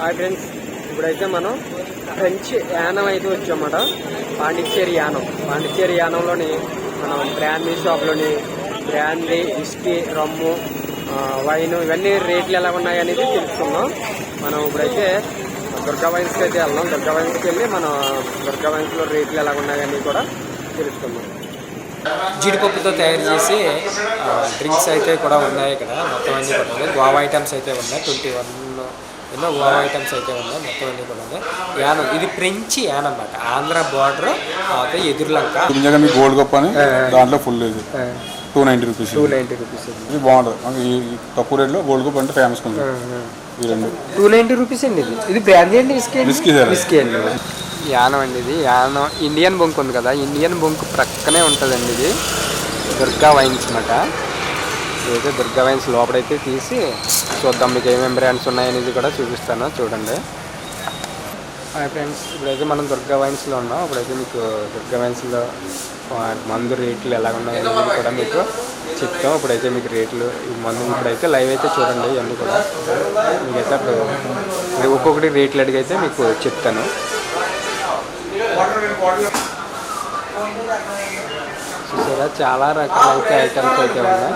Hi friends, ఇప్పుడైతే మనం French Yanam అయితే వచ్చామన్నమాట. పాండిచ్చేరి యానంలోని మనం బ్రాందీ షాప్లోని బ్రాందీ, విస్కీ, రమ్ము, వైన్ ఇవన్నీ రేట్లు ఎలా ఉన్నాయి అనేది తెలుసుకుందాం. మనం ఇప్పుడైతే దుర్గా వైన్స్కి అయితే వెళ్దాం. దుర్గా వైన్స్కి వెళ్ళి మనం దుర్గా వైన్స్లో రేట్లు ఎలా ఉన్నాయని కూడా తెలుసుకుందాం. జీడిపప్పుతో తయారు చేసి డ్రింక్స్ అయితే కూడా ఉన్నాయి ఇక్కడ. మొత్తం అన్నీ కూడా ఉన్నాయి. గోవా ఐటమ్స్ అయితే ఉన్నాయి. 21 ఎన్నో గోవా ఐటమ్స్ అయితే ఉన్నాయి. మొత్తం అన్నీ కూడా ఉన్నాయి. యానం, ఇది ఫ్రెంచ్ యానం అన్నమాట. ఆంధ్ర బార్డర్ అయితే ఎదురులంక. గోల్డ్ కప్ అని దాంట్లో ఫుల్ ఇది 290 రూపీస్. 290 రూపీస్ ఇది బాగుంటుంది. ఈ తక్కువ రేట్లో గోల్డ్ కప్ అంటే ఫేమస్ కొంచెం. ఈ రెండు 290 రూపీస్ అండి. ఇది బ్రాందీ అండి, విస్కీ అండి. యానం అండి, ఇది యానం ఇండియన్ బొంక్ ఉంది కదా, ఇండియన్ బొంక్ ప్రక్కనే ఉంటుందండి. ఇది దుర్గా వైన్స్ అన్నమాట. ఇదైతే దుర్గా వైన్స్ లోపలైతే తీసి చూద్దాం మీకు ఏమేమి బ్రాండ్స్ ఉన్నాయనేది కూడా చూపిస్తాను, చూడండి. హాయ్ ఫ్రెండ్స్, ఇప్పుడైతే మనం దుర్గా వైన్స్లో ఉన్నాం. ఇప్పుడైతే మీకు దుర్గా వైన్స్లో మందు రేట్లు ఎలా ఉన్నాయనేది కూడా మీకు చెప్తాం. ఇప్పుడైతే మీకు రేట్లు మందు ఇప్పుడైతే లైవ్ అయితే చూడండి. ఇవన్నీ కూడా మీకైతే అప్పుడు ఒక్కొక్కటి రేట్లు అడిగైతే మీకు చెప్తాను. చూసారా, చాలా రకాలైతే ఐటమ్స్ అయితే ఉన్నాయి.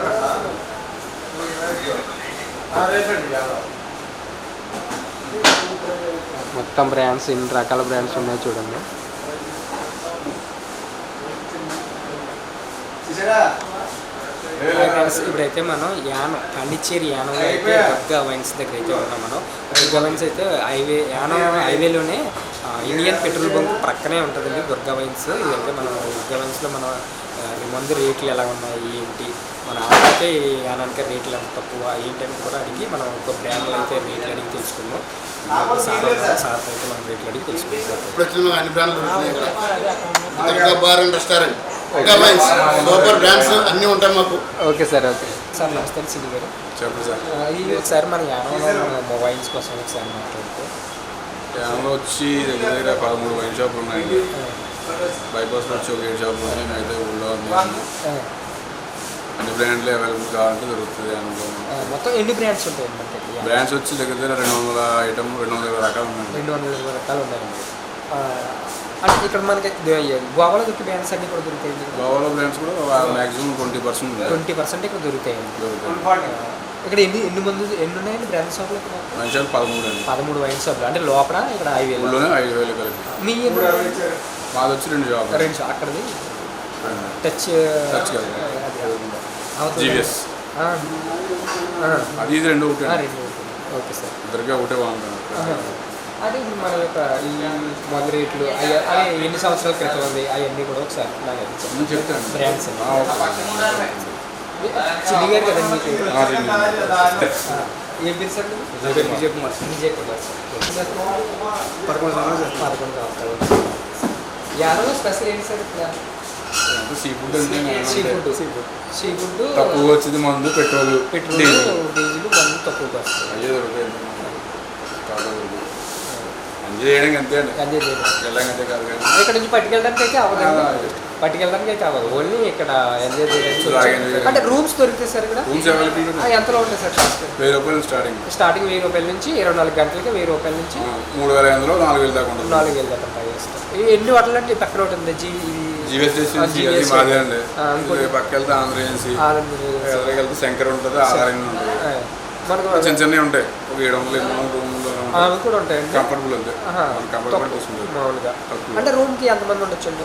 మొత్తం బ్రాండ్స్, ఇన్ని రకాల బ్రాండ్స్ ఉన్నాయి చూడండి. ఫ్రెండ్స్, ఇప్పుడైతే మనం పాండిచ్చేరి యానంలో అయితే దుర్గా వైన్స్ దగ్గర అయితే ఉన్నాం. మనం దుర్గా వైన్స్ అయితే యానం హైవేలోనే ఇండియన్ పెట్రోల్ బంక్ ప్రక్కనే ఉంటుందండి దుర్గా వైన్స్. ఇదైతే మనం దుర్గా వైన్స్లో మనం మందు రేట్లు ఎలా ఉన్నాయి ఏంటి, మన ఆటైతే యానానికి రేట్లు ఎంత తక్కువ ఏంటని కూడా అడిగి మనం ఒక బ్రాండ్లో అయితే రేట్లు అడిగి తెలుసుకుందాం. సార్ అయితే మనం రేట్లు అడిగి తెలుసుకుంటాం. సూపర్ బ్రాండ్స్ అన్నీ ఉంటాయి మాకు. Okay sir, okay sir. నమస్తే సిద్ధి గారు. చెప్పండి సార్. ఇది ఒకసారి మన యానంలో మొబైల్స్ కోసం ఒకసారి మాట్లాడుతూ. యానంలో వచ్చి దగ్గర 13 వైన్ షాపులు ఉన్నాయండి. బైపాస్లో వచ్చి ఒక 7 షాపులు ఉన్నాయి. అయితే ఊళ్ళో అన్ని బ్రాండ్లు అవైలబుల్ కావాలంటే దొరుకుతుంది యానంలో. మొత్తం ఎన్ని బ్రాండ్స్ ఉంటాయి? బ్రాండ్స్ వచ్చి దగ్గర 200 ఐటమ్ 220 రకాలు ఉన్నాయి. 220 రకాలు ఉన్నాయండి. అంటే ఇక్కడ మనకి గోవాలో దొరికే బ్రాండ్స్ అన్నీ కూడా దొరుకుతాయండి. గోవాలో బ్రాండ్స్ కూడా మ్యాక్సిమం 20% ఇక్కడ దొరుకుతాయండి. ఇక్కడ ఎన్ని ఉన్నాయండి బ్రాండ్ షాపులు? వైన్ షాప్ 13 వైన్ షాపులు. అంటే లోపల ఇక్కడ 5,000 కలిపి. మీ మాది వచ్చి 2 షాప్. అక్కడది టచ్ జీవిఎస్ అది ఇది 2 ఒకటి. Okay sir. ఇద్దరిగా ఒకటే బాగుంటుంది. అదే ఇప్పుడు మన యొక్క ఈ మందు రేట్లు అవి ఎన్ని సంవత్సరాల క్రితం ఉంది అవన్నీ కూడా ఒకసారి నాకు చెప్తాను. బ్రాండ్స్ చిన్ని గారు కదండి మీకు? ఏం పేరు సార్? విజయ్ కుమార్. 11 సంవత్సరాలు. యానంలో స్పెషల్ ఏంటి సార్? ఇక్కడ సీ ఫుడ్ అంటే సీ ఫుడ్ తక్కువ వచ్చింది. మందు పెట్రోల్ డీజిల్ మందు తక్కువగా వస్తుంది. అయ్యే దొరుకుతాయి. ఎంజాయ్ చేయడానికి అంతే అండి. వెళ్ళాలంటే కాదు కానీ ఇక్కడ నుంచి పట్టుకెళ్ళడానికి అయితే అవ్వదు. ఓన్లీ ఇక్కడ ఎంజాయ్ చేయడానికి. అంటే రూమ్స్ దొరుకుతాయి సార్ ఇక్కడ? రూమ్స్ అవైలబుల్ ఎంతలో ఉంటాయి సార్? 1000 రూపాయలు స్టార్టింగ్ 1000 రూపాయల నుంచి 24 గంటలకి 1000 రూపాయల నుంచి 3,500 4,000 దాకా ఉంటుంది. 4,000 దాకా ట్రై చేస్తాం. ఎన్ని వాటర్ అంటే పక్కన ఉంటుంది జీవీఎస్ మాదే అండి. పక్క వెళ్తే ఆంధ్ర ఏజెన్సీ, వెళ్తే శంకర్ ఉంటుంది, ఆధారం ఉంటుంది. మనకు చిన్న చిన్నవి ఉంటాయి. ఒక 700 రూమ్లో కూడా ఉంటాయండి. కంఫర్టబుల్ ఉంది. మామూలుగా అంటే రూమ్కి ఎంతమంది ఉండొచ్చు అండి?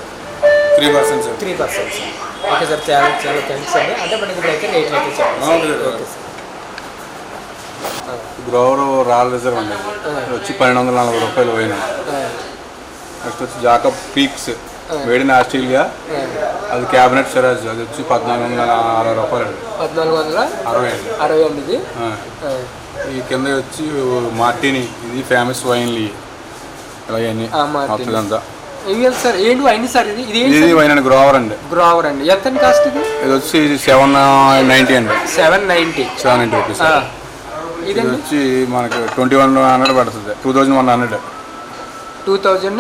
3% సార్. 3%. ఓకే సార్, చాలా చాలా థ్యాంక్స్ అండి. అంటే మనకి ఇప్పుడైతే రేట్లు అయితే చెప్పండి. Okay sir. Grover royal reserve అండి. వచ్చి 1240 రూపాయలు పోయిన. నెక్స్ట్ వచ్చి Jacob peaks made in Australia, అది క్యాబినెట్ సిరాజ్, అది వచ్చి 1460 రూపాయలు. 1460 అండి ఇది. ఈ కింద వచ్చి మార్టిని, ఇది ఫేమస్ వైన్లీ. ఇలాగన్నీ అంతా సార్. ఏంటి వైన్ సార్? ఇది వైన్ అండి. గ్రోవర్ అండి. ఎంత కాస్ట్ ఇది? ఇది వచ్చి 790 అండి. 790 రూపీస్. ఇది వచ్చి మనకి 2100 పడుతుంది. 2100. 2100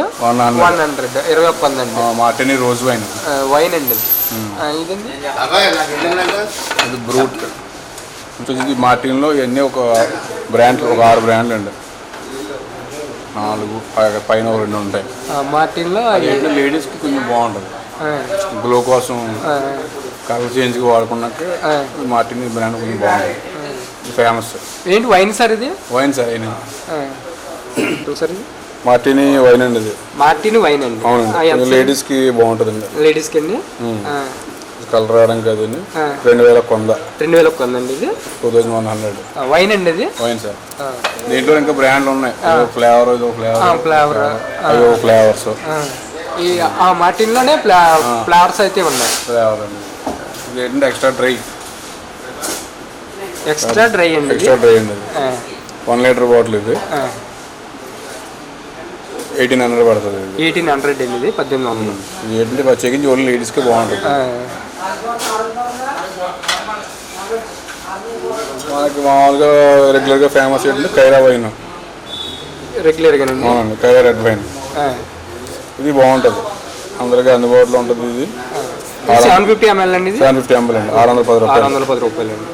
21 అండి. మార్టిని రోజ్ వైన్ అండి. ఇదండి ఇది బ్రూట్. మార్టిన్లో ఇవన్నీ ఒక బ్రాండ్, ఒక 6 బ్రాండ్లు అండి. 4 పైన 2 ఉంటాయి. మార్టిన్లో ఏంటంటే లేడీస్కి కొంచెం బాగుంటుంది, గ్లో కోసం కలర్ చేంజ్కి వాడుకున్నాక మార్టిన్ బ్రాండ్ కొంచెం బాగుంటుంది, ఫేమస్. ఏంటి వైన్ సార్ ఇది? వైన్ సార్ అయినా సార్ ఇది మార్టిని వైన్ అండి, ఇది మార్టిన్ వైన్ అండి. అవునండి, లేడీస్కి బాగుంటుందండి. లేడీస్కి అండి కలర్ రావడం కదండి. 2000 కొందండి ఇది, 2100 వైన్ అండి ఇది. Wine sir. దీంట్లో ఇంకా బ్రాండ్లు ఉన్నాయి, ఫ్లేవర్ ఫ్లేవర్ ఫ్లేవర్స్. ఈ మార్టిన్లోనే ఫ్లేవర్స్ అయితే ఉన్నాయి. ఫ్లేవర్ అండి ఇది ఏంటంటే ఎక్స్ట్రా డ్రై అండి. ఎక్స్ట్రా డ్రై అండి, 1 లీటర్ బాటిల్ ఇది 1800 పడుతుంది. 1800 అండి ఇది, 1800. ఇది ఏంటంటే ప్రత్యేకించి ఓన్లీ లేడీస్కి బాగుంటుంది. మనకి మామూలుగా రెగ్యులర్గా ఫేమస్ ఏంటంటే కైరా వైన్, రెగ్యులర్గా అవునండి, కైరా రెడ్ వైన్. ఇది బాగుంటుంది, అందరికీ అందుబాటులో ఉంటుంది. ఇది 750 ml అండి, ఇది 750 ml అండి, 610 రూపాయలు అండి.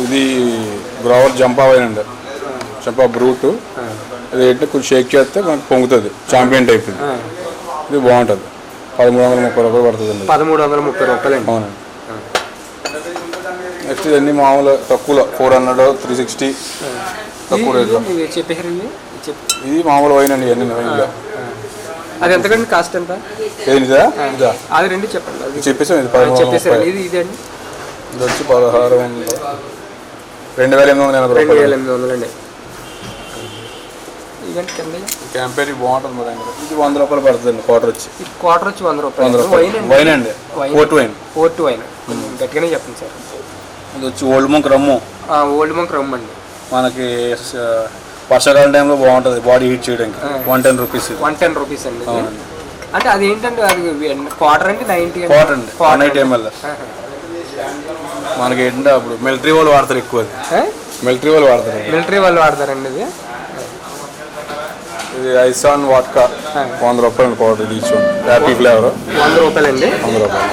ఇది గ్రోవర్ జంపా వైన్ అండి, జంపా బ్రూట్. ఇది ఏంటంటే కొంచెం షేక్ చేస్తే మనకు పొంగుతుంది, చాంపియన్ టైప్. ఇది బాగుంటుంది, 1330 రూపాయలు పడుతుంది అండి. 1330 రూపాయలు అండి. అవునండి. నెక్స్ట్ ఇవన్నీ మామూలు తక్కువలో 400, 360 తక్కువ రేట్లో చెప్పేసారండి. ఇది మామూలు వైన్ అండి, ఇవన్నీ వైన్లో. అది ఎంతకండి కాస్ట్ ఎంత? ఏదిదా అది రెండు చెప్పండి. అది చెప్పేసాం, ఇది చెప్పేసారండి. ఇది అండి, ఇది వచ్చి 1600, 2880 రూపాయలు. 2800 అండి. ఇదండి కింద క్యాంపేరీ బాగుంటుంది మరి. ఇది 100 రూపాయలు పడుతుంది క్వార్టర్ వచ్చి. క్వార్టర్ వచ్చి 100 రూపాయలు. వైన్ అండి, పోర్ట్ వైన్ గట్టిగానే చెప్పండి సార్. ఇది వచ్చి ఓల్డ్ మంక్ రమ్ము. ఓల్డ్ మంక్ రమ్ అండి, మనకి వర్షాకాలం టైంలో బాగుంటుంది బాడీ హీట్ చేయడానికి. 110 రూపీస్. 110 రూపీస్ అండి. అంటే అది ఏంటంటే అది క్వార్టర్ అంటే 90 క్వార్టర్ అండి, 180 ml. మనకి ఏంటంటే అప్పుడు మిలిటరీ వాళ్ళు వాడతారు ఎక్కువ, మిలిటరీ వాళ్ళు వాడతారండి. ఇది ఐసాన్ వాట్కా 100 రూపాయలు అండి క్వార్టర్. తీసుకోండి, హ్యాపీ ఫ్లేవర్ 100 రూపాయలు అండి. 100 రూపాయలు.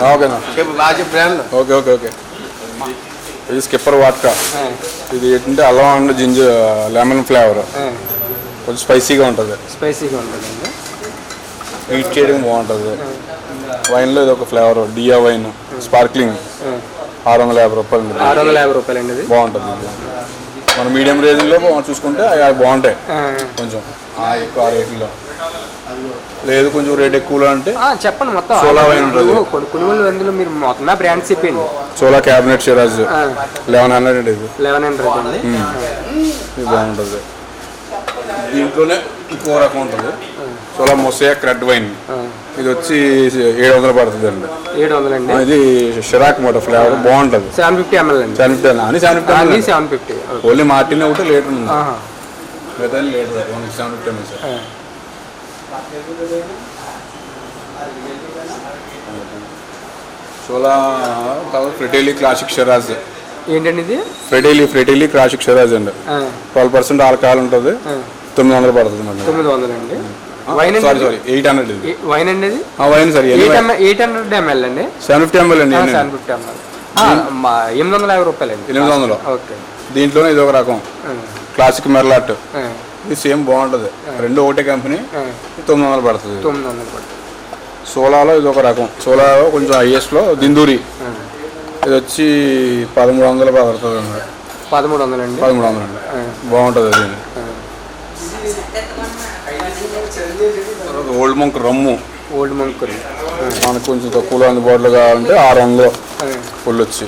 ఓకేనా, ఓకే. ఇది స్కిప్పర్ వాట్కా. ఇది ఏంటంటే అల్లం అండ్ జింజర్ లెమన్ ఫ్లేవర్, కొంచెం స్పైసీగా ఉంటుంది. హీట్ చేయడం బాగుంటుంది. వైన్లో ఇది ఒక ఫ్లేవర్ డియా వైన్ స్పార్క్లింగ్ 650 రూపాయలు. 650 రూపాయలు అండి, ఇది బాగుంటుంది. మన మీడియం రేంజ్లో చూసుకుంటే అవి బాగుంటాయి, కొంచెం ఎక్కువ రేట్లో. లేదు కొంచెం రేట్ ఎక్కువలో అంటే చెప్పండి. మొత్తం సోలా వైన్ ఉంటుంది, కొనుగోలు అందులో మీరు మొత్తం బ్రాండ్స్ చెప్పండి. సోలా క్యాబినెట్ షిరాజ్ 1100 అండి, ఇది 1100 అండి. ఇది బాగుంటుంది. దీంట్లోనే ఇంకో రకం ఉంటుంది, సోలా మొసాయిక్ రెడ్ వైన్. ఇది వచ్చి 700 పడుతుంది అండి. 700 అండి. ఇది షిరాక్ మాట ఫ్లేవర్ బాగుంటుంది. 750 ml అండి. 750 ఓన్లీ మార్టిన్ ఒకటి లీటర్ ఉంది, లేదా లీటర్ 750 ml. సోలా ఫ్రెడేలీ క్లాసిక్ షిరాజ్. ఏంటండి ఇది? ఫ్రెడేలీ క్లాసిక్ షిరాజ్ అండి, 12% ఆల్కహాల్ ఉంటుంది. 900 పడుతుంది మేడం. 900 అండి. సారీ 800. ఇది వైన్ అండి, ఇది వైన్ సార్ 800 ml అండి. 750 ml అండి. 750 ml 850 రూపాయలు అండి. 800. ఓకే. దీంట్లోనే ఇది ఒక రకం క్లాసిక్ మెర్లాట్. ఇది సేమ్ బాగుంటుంది, రెండు ఒకటే కంపెనీ. 900 పడుతుంది. 900 పడుతుంది. సోలాలో ఇది ఒక రకం, సోలాలో కొంచెం హైయెస్ట్లో దిందూరి. ఇది వచ్చి 1300 పడుతుంది అండి. 1300 అండి. 1300 అండి, బాగుంటుంది. అది ఓల్డ్ మంక్ రమ్ము. మనకు కొంచెం తక్కువలో అందుబాటులో కావాలంటే 600 ఫుల్ వచ్చి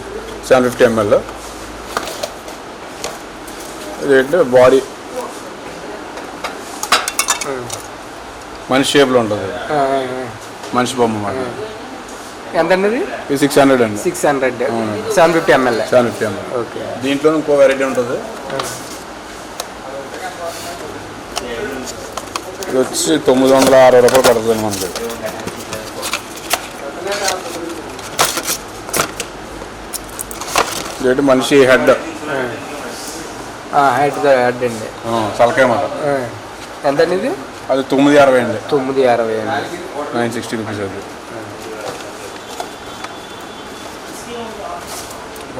750 ml. ఇదేంటే బాడీ మనిషి షేప్లో ఉంటుంది, మనిషి బొమ్మ మాట. ఎంతండి ఇది? 600 అండి. 600 750 ml. 750 ml. ఓకే. దీంట్లో ఇంకో వెరైటీ ఉంటుంది, ఇది వచ్చి 960 రూపాయలు పడుతుంది మనకి. ఇదేంటి మనిషి హెడ్ అండి, తలకాయ మాట. ఎంత అండి ఇది? అది 9.60 అండి. 9.60 అండి. 960 రూపీస్ అది.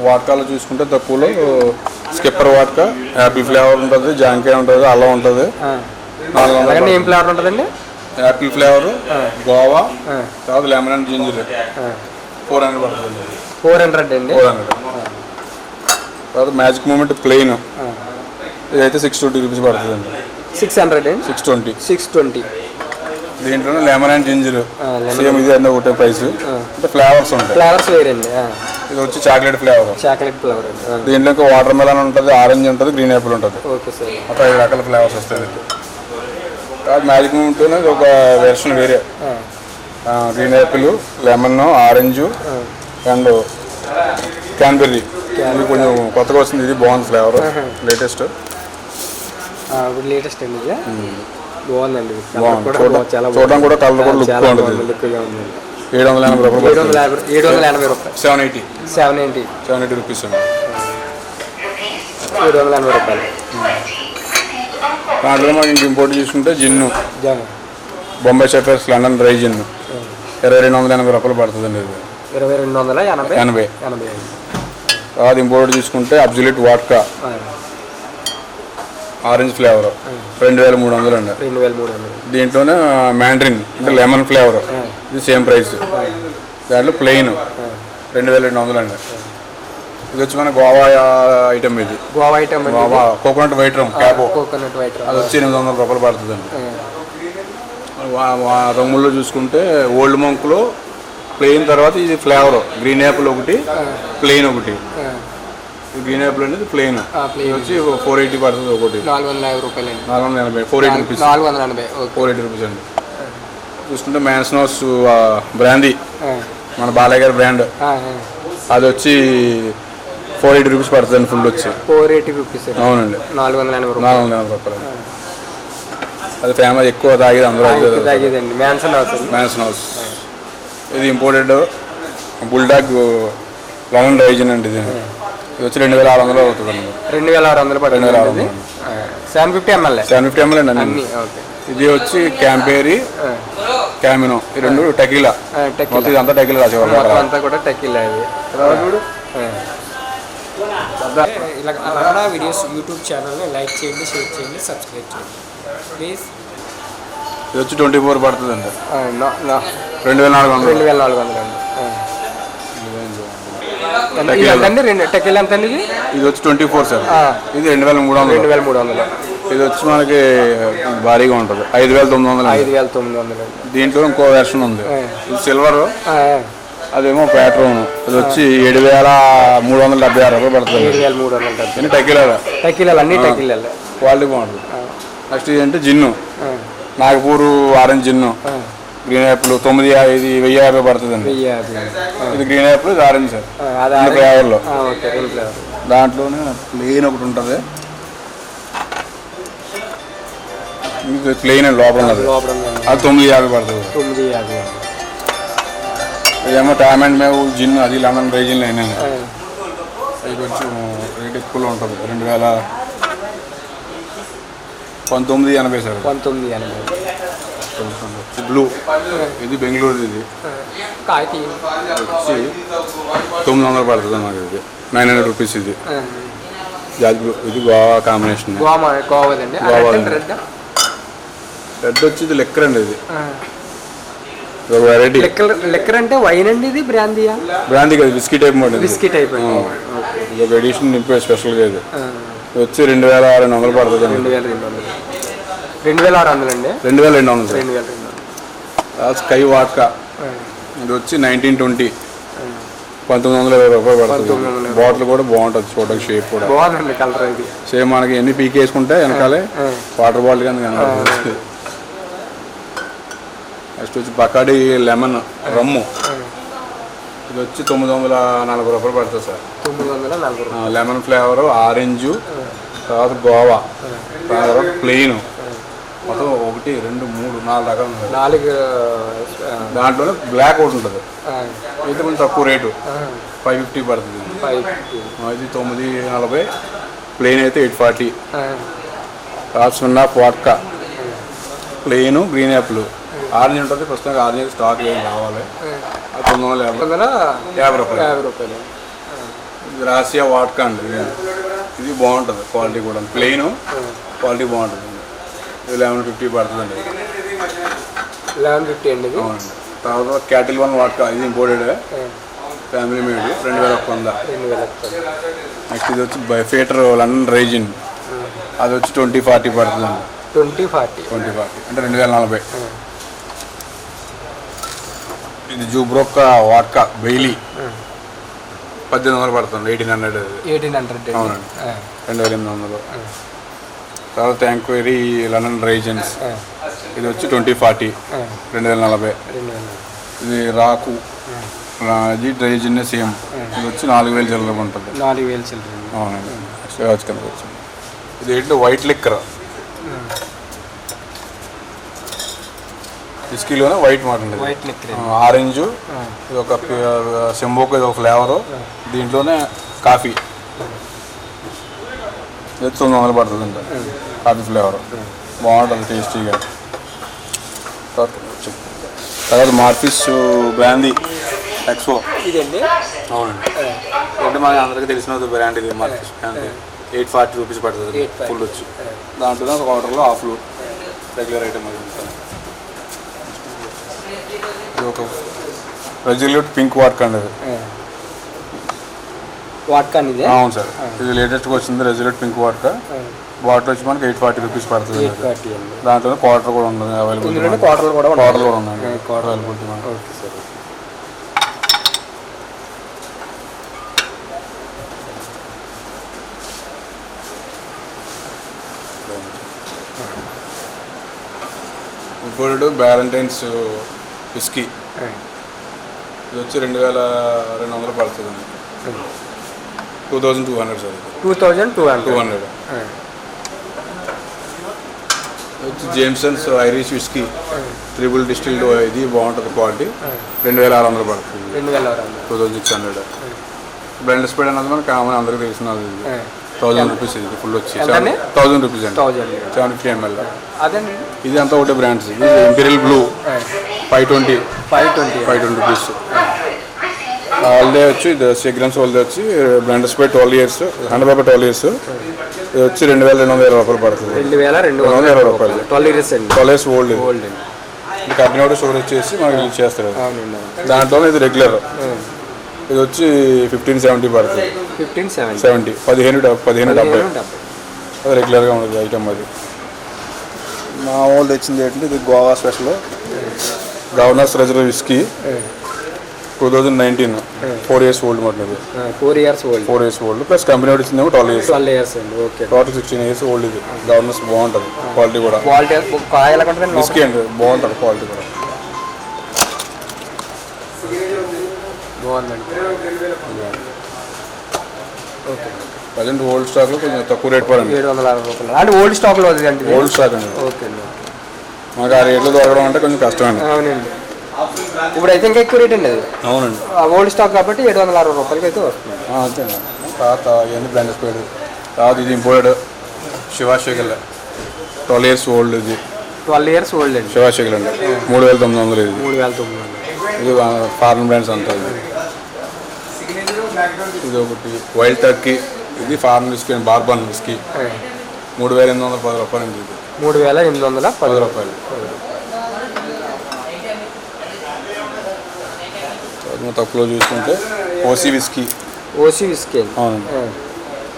వాట్కాలో చూసుకుంటే తక్కువలో స్కిప్పర్ వాట్కా, యాపిల్ ఫ్లేవర్ ఉంటుంది, జాంకాయ ఉంటుంది, అల్లం ఉంటుంది. 400. ఏం ఫ్లేవర్ ఉంటుందండి? యాపిల్ ఫ్లేవర్, గోవా, తర్వాత లెమన్ అండ్ జింజర్ 400 పడుతుంది. 400 అండి. 400. తర్వాత మ్యాజిక్ మూమెంట్ ప్లెయిన్ ఇదైతే 620 రూపీస్ పడుతుందండి. 600 అండి. 620. 620. దీంట్లోనే లెమన్ అండ్ జింజర్ సేమ్ ఇది అన్నీ ఒకటే ప్రైస్. అంటే ఫ్లేవర్స్ ఉంటాయి. ఫ్లేవర్స్ వేరండి. ఇది వచ్చి చాక్లెట్ ఫ్లేవర్. చాక్లెట్ ఫ్లేవర్ అండి. దీంట్లో ఇంకా వాటర్ మెలన్ ఉంటుంది, ఆరెంజ్ ఉంటుంది, గ్రీన్ యాపిల్ ఉంటుంది. Okay sir. మొత్తం 5 రకాల ఫ్లేవర్స్ వస్తాయి. తర్వాత మ్యాజిక్ మూమెంట్లోనే ఒక వెర్షన్ వేరే, green Apple, lemon, orange and క్యాన్బెర్రీ. ఇది కొంచెం కొత్తగా వస్తుంది. ఇది బాగుంది ఫ్లేవర్, లేటెస్ట్. ఇప్పుడు లేటెస్ట్ అండి ఇది. బాగుందండి. చూడడం కూడా కలర్ కూడా లుక్ ఉంటుంది. 780 రూపాయలు. 780 రూపాయలు. 780. 780 రూపీస్ అండి. 780 రూపాయలు. దాంట్లో మనం ఇంక ఇంపోర్ట్ చేసుకుంటే gin, Bombay Sapphire London dry gin 2280 రూపాయలు పడుతుందండి. ఇది 2280. తర్వాత ఇంపోర్ట్ తీసుకుంటే అబ్జల్యూట్ వాట్కా ఆరెంజ్ ఫ్లేవర్ 2300 అండి. 2300. దీంట్లోనే మ్యాండ్రిన్ అంటే లెమన్ ఫ్లేవర్, ఇది సేమ్ ప్రైస్. దాంట్లో ప్లెయిన్ 2200 అండి. ఇది వచ్చి మన గోవా ఐటమ్. ఇది గోవా కోకోనట్ వైట్ రమ్ క్యాబో. అది వచ్చి 800 రూపాయలు పడుతుందండి. రమ్ముల్లో చూసుకుంటే ఓల్డ్ మంక్లో ప్లెయిన్, తర్వాత ఇది ఫ్లేవర్ గ్రీన్ యాపిల్ ఒకటి, ప్లెయిన్ ఒకటి. గ్రీన్ యాపిల్ అనేది ప్లెయిన్ వచ్చి 480 పడుతుంది ఒకటి. 480 రూపాయలు. 480. 480 రూపీస్. 480 రూపీస్ అండి. చూసుకుంటే మ్యాన్స్నోస్ బ్రాందీ, మన బాలయ్య గారి బ్రాండ్, అది వచ్చి 480 రూపీస్ పడుతుంది ఫుల్ వచ్చి. 480 రూపీస్. అవునండి. 480 రూపాయలు. అది ఫేమస్, ఎక్కువ తాగేది అందరూ తాగేదండి. Mansion House. ఇది imported Bulldog London dry gin అండి. ఇది వచ్చి 2600 అవుతుందండి. 2600 పడుతుంది. 750 ml. 750 ml అండి. ఇది వచ్చి క్యాంపేరీ, క్యామినో, ఈ రెండు టెకీలా. మొత్తం ఇదంతా టెకీలా రాసేవాళ్ళు. అంతా కూడా టెకీలా. ఇలా వీడియోస్ యూట్యూబ్ ఛానల్ని లైక్ చేయండి, షేర్ చేయండి, సబ్స్క్రైబ్ చేయండి ప్లీజ్. ఇది వచ్చి 24 పడుతుందండి. 2400 అండి. టెకీలా ఎంత అండి? ఇది వచ్చి 24 సార్. ఇది 2300. ఇది వచ్చి మనకి భారీగా ఉంటుంది. 5900. దీంట్లో ఇంకో వెర్షన్ ఉంది, ఇది సిల్వర్, అదేమో ప్యాట్రోన్. ఇది వచ్చి 7376 రూపాయలు పడుతుంది. 7376. టెకీలా అన్ని టెకీలాలు. క్వాలిటీ బాగుంటుంది. నెక్స్ట్ ఏంటంటే gin, Nagpur orange gin, green Apple 950. ఇది 1050 పడుతుందండి. ఇది గ్రీన్ యాపిల్, ఇది ఆరెంజ్ సార్. ఫ్లేవర్లో దాంట్లోనే ప్లెయిన్ ఒకటి ఉంటుంది. ఇది ప్లెయిన్ లోపల ఉన్నది, అది 950 పడుతుంది. ఇదేమో టామెంట్ మేము జిన్, అది లండన్ డ్రై జిన్ అయినా. ఇది కొంచెం రేట్ ఎక్కువలో ఉంటుంది. 1980 సార్. 1980. బ్లూ, ఇది బెంగళూరు. ఇది వచ్చి 900 పడుతుంది మాకు. ఇది 900 రూపీస్. ఇది జాజ్ బ్లూ, ఇది గోవా కాంబినేషన్. రెడ్ వచ్చి ఇది లెక్కర్ అండి. ఇది వెరైటీ. లెక్కర్ అంటే వైన్ అండి. ఇది బ్రాందీ కదా, whisky type model. Whisky type ఒక ఎడిషన్ నింపే స్పెషల్గా. ఇది వచ్చి 2600 పడుతుంది. 2600 అండి. 2200. స్కై వాట్కా, ఇది వచ్చి 1920. 1920 రూపాయలు పడుతుంది. బాటిల్ కూడా బాగుంటుంది చూడడానికి, షేప్ కూడా బాగుందండి. కలర్ ఇది సేమ్ మనకి ఎన్ని పీకి వేసుకుంటే వెనకాలే వాటర్ బాటిల్ కానీ కనబడుతుంది. నెక్స్ట్ వచ్చి బకాడీ లెమన్ రమ్ము, ఇది వచ్చి 940 రూపాయలు పడుతుంది సార్. 940. లెమన్ ఫ్లేవర్, ఆరెంజ్, తర్వాత గోవా, తర్వాత ప్లెయిన్, మొత్తం 1 2 3 4 రకాలు ఉన్నాయి. 4. దాంట్లోనే బ్లాక్ ఒకటి ఉంటుంది. అయితే కొంచెం తక్కువ రేటు, 550 పడుతుంది. ఇది 940. ప్లెయిన్ అయితే 840. తర్వాత 0 vodka plain green Apple. Orange ఉంటుంది, ప్రస్తుతానికి ఆరెంజ్ స్టాక్ ఏం రావాలి. 950 రూపాయలు. ఇది రాసియా వాట్కా అండి. ఇది బాగుంటుంది, క్వాలిటీ కూడా ప్లెయిన్, క్వాలిటీ బాగుంటుంది. ఇది 1150 పడుతుందండి. 1150 అండి. అవునండి. తర్వాత క్యాటిల్ 1 వాట్కా, ఇది ఇంపోర్టెడ్, ఫ్యామిలీ మేడ్, 2100. నెక్స్ట్ ఇది వచ్చి బైఫేటర్ లండన్ రైజిన్, అది వచ్చి 2040 పడుతుందండి. 2040 అంటే 2040. ఇది జూబ్రోక్క వాట్కా బెయిలీ 1800 పడుతుంది. 1800. అవునండి, 2800. తర్వాత ఎంక్వైరీ లండన్ రైజన్స్, ఇది వచ్చి 2040, 2040. ఇది రాకు, ఇది రైజిన్ సేమ్, ఇది వచ్చి 4000 చిల్లర ఉంటుంది. 4000 చిల్లర. అవునండి. ఇది ఏంటంటే వైట్ లిక్కర్, విస్కీలోనే వైట్ మాట ఉంటుంది. ఆరెంజ్, ఇది ఒక సెంబోకు, ఇది ఒక ఫ్లేవరు. దీంట్లోనే కాఫీ, ఇది 900 పడుతుందండి. కాఫీ ఫ్లేవర్ బాగుంటుంది, టేస్టీగా. తర్వాత మార్ఫిస్ బ్రాందీ ఎక్స్పో, ఇదండి. అవునండి. అంటే మనకి అందరికీ తెలిసిన బ్రాండ్ ఇది. మార్ఫిస్ బ్రాండ్ 840 రూపీస్ పడుతుంది ఫుల్ వచ్చి. దాంట్లో ఒక ఆర్డర్లో హాఫ్లు రెగ్యులర్ ఐటమ్ అది. ఇది ఒక రెజ్యూల్యూట్ పింక్ వాట్కా అండి. అది వాట్కా. అవును సార్, ఇది లేటెస్ట్గా వచ్చింది రెజ్యూల్యూట్ పింక్ వాట్కా. బాటిల్ వచ్చి మనకి 840 రూపీస్ పడుతుంది. దాంట్లో క్వార్టర్ కూడా ఉంటుంది అవైలబుల్. క్వార్టర్ కూడా ఉందండి, క్వార్టర్ అవైలబిలిటీ. ఇంకోటి బ్యాలంటైన్స్ విస్కీ, ఇది వచ్చి 2200 పడుతుంది. 2200 సార్. 2200. వచ్చి జేమ్సన్స్ ఐరిష్ విస్కీ ట్రిపుల్ డిస్టిల్డ్, ఇది బాగుంటుంది, క్వాలిటీ 2600 పడుతుంది. 2600. బ్లెండ్ స్పీడ్ అన్నది మనకి కామన్ అందరికీ తెలిసినది. 1000 రూపీస్. ఇది ఫుల్ వచ్చి 1000 రూపీస్ అండి. 750 ml. ఇది అంతా ఒకటే బ్రాండ్స్. ఇది ఇంపీరియల్ బ్లూ 520 రూపీస్. హాలిడే వచ్చి ఇది సిగ్రమ్స్ హాలిడే వచ్చి బ్లెండ్ స్పీడ్ 12 years, 100 12 years. ఇది వచ్చి 2220 రూపాయలు పడుతుంది. 2220 రూపాయలు. 12 years ఓల్డ్. ఇది కంపెనీ కూడా స్టోరేజ్ చేసి మనకి యూజ్ చేస్తారు. దాంట్లోనే ఇది రెగ్యులర్, ఇది వచ్చి 1570 పడుతుంది. 1570 1570. అది రెగ్యులర్గా ఉంటుంది ఐటమ్. అది మా వాళ్ళు తెచ్చింది ఏంటంటే ఇది Goa special governors reserve whisky 2019, 4 years old మాట. 4 years old ప్లస్ కంపెనీ కూడా ఇచ్చిందేమో 12 years. Okay. Total 16 years old. ఇది గవర్నర్స్ బాగుంటుంది, క్వాలిటీ కూడా. విస్కీ అండి, బాగుంటుంది క్వాలిటీ కూడా. ప్రజెంట్ ఓల్డ్ స్టాక్లో కొంచెం తక్కువ రేట్ పడండి. 760 రూపాయలు అంటే ఓల్డ్ స్టాక్లో. ఓల్డ్ స్టాక్ అండి. ఓకే అండి. మాకు ఆ రేట్లో దొరకడం అంటే కొంచెం కష్టమండి. అవునండి. ఇప్పుడు అయితే ఇంకా ఎక్కువ రేట్ అండి అది. అవునండి, ఓల్డ్ స్టాక్ కాబట్టి 760 రూపాయలకి అయితే వస్తుంది. అంతేనా. తర్వాత ఇవన్నీ బ్లెండ్ స్పీడ్. తర్వాత ఇది ఇంపోర్టెడ్ శివాశేఖర్ 12 years ఓల్డ్. ఇది 12 years ఓల్డ్ అండి. శివాశేఖర్ అండి 3900. ఇది 3900. ఇది ఫారెన్ బ్రాండ్స్ అంతా. ఇది ఒకటి వైల్డ్ టర్కీ, ఇది ఫారెన్ విస్కీ అండి, బార్బన్ విస్కీ 3810 రూపాయలు అండి. ఇది 3810 రూపాయలు. తక్కువలో చూసుకుంటే ఓసీ విస్కీ. అవునండి,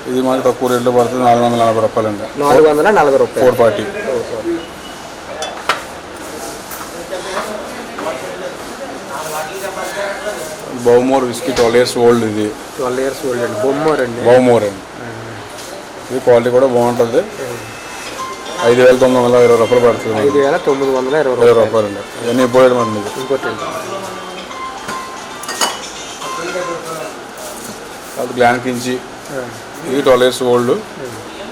ఇది మనకి తక్కువ రేట్లో పడుతుంది. 440 రూపాయలు అండి. 440 రూపాయలు. 440. బౌమోర్ విస్కీ 12 years ఓల్డ్. ఇది 12 years ఓల్డ్ అండి. బౌమోర్ అండి. ఇది క్వాలిటీ కూడా బాగుంటుంది. 5920 రూపాయలు పడుతుంది. 5920 రూపాయలు అండి. ఇవన్నీ ఇంపోర్టెడ్ అండి. అది గ్లాన్ కించి, ఇది 12 years ఓల్డ్.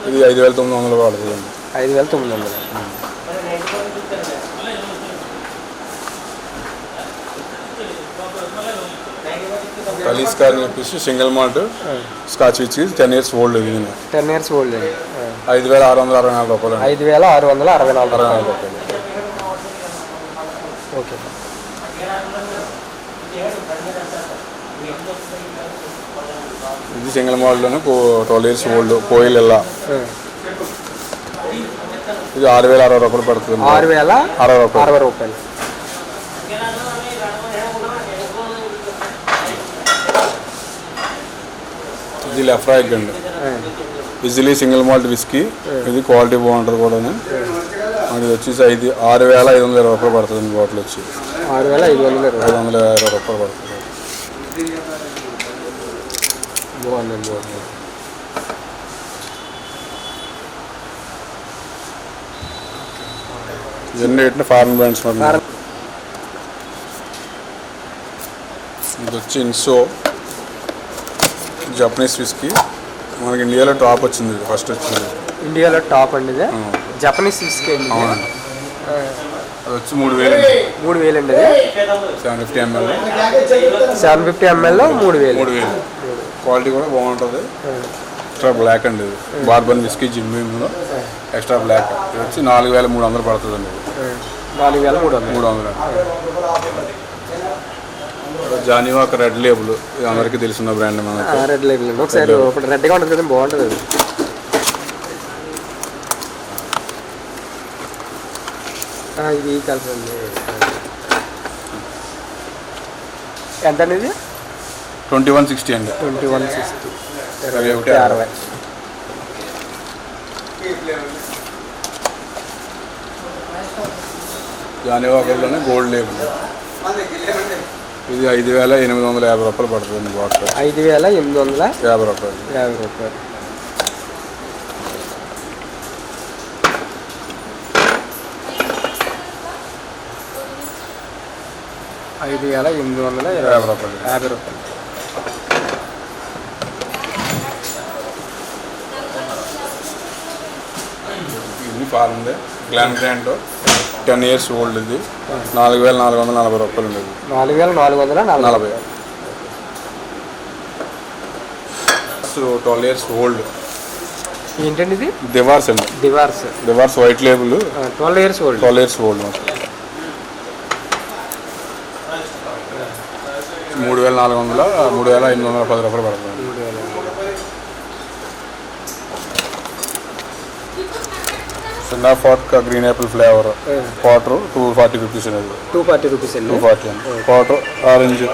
ఇది 5900 పడుతుంది అండి. 5900. టలీస్కా అని చెప్పేసి single malt scotch whisky 10 years old. ఇది 10 years ఓల్డ్ అండి. 5664 రూపాయలు. 5664 రూపాయలు. ఓకే. ఇది సింగిల్ మోడల్లోనే 12 years ఓల్డ్ కోయిల్ ఎలా. ఇది 6,060 రూపాయలు పడుతుంది. 6,060 రూపాయలు. ఇది లెఫ్రాయిక్ అండి. Easily single malt whisky. ఇది క్వాలిటీ బాగుంటుంది కూడా. అది వచ్చేసి 6,520 రూపాయలు పడుతుంది. బాటిల్ వచ్చి 6,520 రూపాయలు పడుతుంది. బాగుందండి. ఇవన్నీ ఫారెన్ బ్రాండ్స్. ఇది వచ్చి ఇన్సో జపనీస్ విస్కీ. మనకి ఇండియాలో టాప్ వచ్చింది. ఫస్ట్ వచ్చింది ఇండియాలో టాప్ అండి. ఇది జపనీస్ విస్కీ అండి. అవునండి. అది వచ్చి 3,000. 3,000 అండి. 750 ml. 750 ml 3,000. క్వాలిటీ కూడా బాగుంటుంది. ఎక్స్ట్రా బ్లాక్ అండి. ఇది బార్బన్ విస్కీ జిమ్లో ఎక్స్ట్రా బ్లాక్. ఇది వచ్చి 4,300 పడుతుందండి. 4,300. జానీవాక్ రెడ్ లేబుల్. ఇది అందరికీ తెలిసిన బ్రాండ్. మనకి రెడ్ లేబుల్ అండి. ఒకసారి ఇప్పుడు రెడ్గా ఉంటుంది కదా, బాగుంటుంది అది. ఇది కలిసి అండి. ఎంత అండి ఇది? 2160 అండి. 2160. 60. జానీవాకర్లోనే గోల్డ్ లేబుల్. ఇది 5,850 రూపాయలు పడుతుంది. బాటిల్ 5,850 రూపాయలు. 50 రూపాయలు. రూపాయలు. ఇది ఫార్మ్ గ్లాన్ గ్రాండ్ 10 years ఓల్డ్. ఇది 4,440 రూపాయలు ఉండేది. 4,440. 12 years ఓల్డ్. ఏంటండి ఇది? దివార్స్ అండి. Dewar's White Label. 12 years old. 12 years old. 3,810 రూపాయలు పడుతుంది. చిన్న ఫాట్కా green apple flavour water 240 rupees అనేది. 240 రూపీస్ అండి. 240 అండి. Water orange.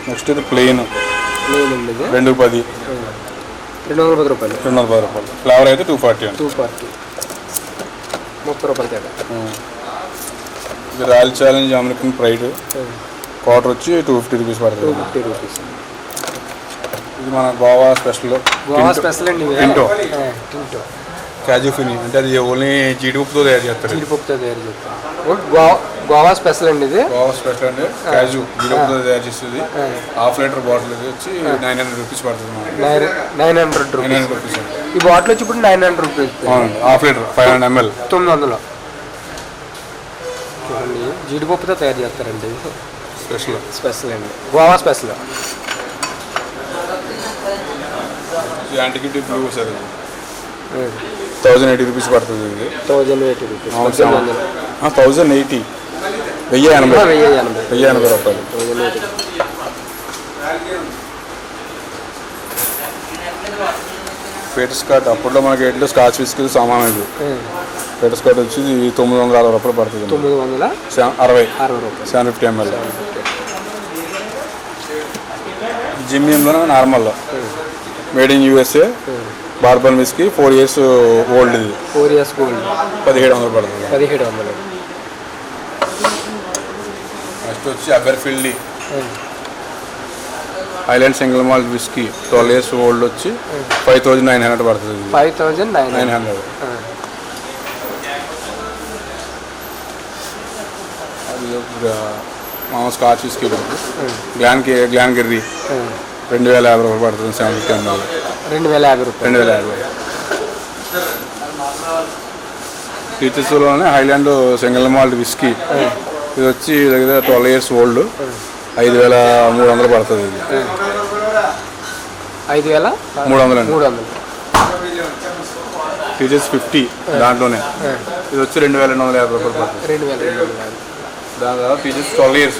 నెక్స్ట్ ఇది ప్లెయిన్ 210. 210 రూపాయలు. 210 రూపాయలు. ఫ్లేవర్ అయితే 240 అండి. 240. 30 రూపాయలు తేడా. ఇది royal challenge American pride. Quarter వచ్చి 250 రూపీస్ పడుతుంది. 250 రూపీస్. ఇది మన గోవా స్పెషల్. అండి. టింటో క్యాజు ఫిని అంటే అది ఓన్లీ జీడిపప్పుతో తయారు చేస్తారు. గోవా స్పెషల్ అండి. ఇది గోవా స్పెషల్ అంటే క్యాజు జీడిపప్పుతో తయారు చేస్తుంది. ½ లీటర్ బాటిల్ వచ్చి 900 రూపీస్ పడుతుంది. 900 రూపీస్. ఈ బాటిల్ వచ్చి ఇప్పుడు 900 రూపీస్. అవునండి. ½ లీటర్ 500 ml 900. చూడండి, జీడిపప్పుతో తయారు చేస్తారండి. స్పెషల్ అండి. Goa special. Antiquity blue sir. 1,080 rupees పడుతుంది. ఇది 1,080 రూపీస్. 1,080. 1,080 రూపాయలు. పేటర్ స్కాట్ అప్పట్లో మనకి ఎట్లో స్కాచ్ విస్కీ సామాన్. ఇది పేటర్ స్కాట్ వచ్చి 960 రూపాయలు పడుతుంది. 960 రూపాయలు. 750 ml. జిమ్మియంలో normal made in USA bourbon whisky 4 years old. ఇది 4 years ఓల్డ్. 1,700 పడుతుంది. 1,700. నెక్స్ట్ వచ్చి Aberfeldy island single malt whisky 12 years old వచ్చి 5,900 పడుతుంది. 5,900. అది మా స్కాచ్ విస్కీ గ్లాన్ గిర్రీ 2,050 రూపాయలు పడుతుంది. 750 ml. 2,050 రూపాయలు. 2,050. టీచర్స్లోనే హైలాండ్ సింగిల్ మాల్ట్ విస్కీ. ఇది వచ్చి దగ్గర 12 years ఓల్డ్ 5,300 పడుతుంది. ఇది 5,300. టీచర్స్ 50 దాంట్లోనే ఇది వచ్చి 2250 రూపాయలు పడుతుంది. 2250. దాని తర్వాత పీచెస్ 12 years